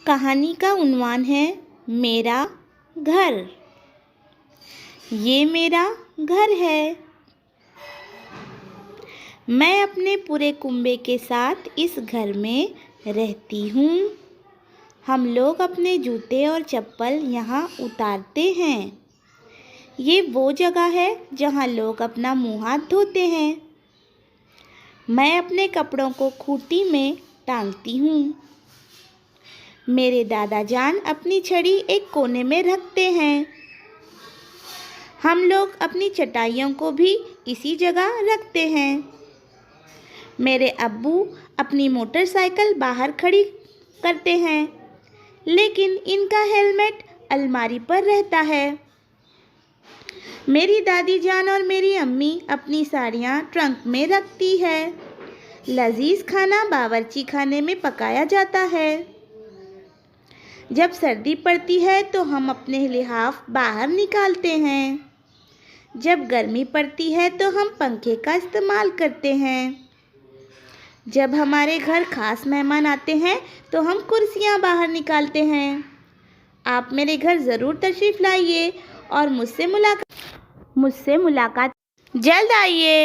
कहानी का उन्वान है मेरा घर। ये मेरा घर है। मैं अपने पूरे कुंबे के साथ इस घर में रहती हूँ। हम लोग अपने जूते और चप्पल यहाँ उतारते हैं। ये वो जगह है जहाँ लोग अपना मुँह हाथ धोते हैं। मैं अपने कपड़ों को खूंटी में टांगती हूँ। मेरे दादा जान अपनी छड़ी एक कोने में रखते हैं। हम लोग अपनी चटाइयों को भी इसी जगह रखते हैं। मेरे अब्बू अपनी मोटरसाइकिल बाहर खड़ी करते हैं, लेकिन इनका हेलमेट अलमारी पर रहता है। मेरी दादी जान और मेरी अम्मी अपनी साड़ियाँ ट्रंक में रखती है। लजीज खाना बावर्ची खाने में पकाया जाता है। जब सर्दी पड़ती है तो हम अपने लिहाफ बाहर निकालते हैं। जब गर्मी पड़ती है तो हम पंखे का इस्तेमाल करते हैं। जब हमारे घर खास मेहमान आते हैं तो हम कुर्सियां बाहर निकालते हैं। आप मेरे घर ज़रूर तशरीफ़ लाइए और मुझसे मुलाकात जल्द आइए।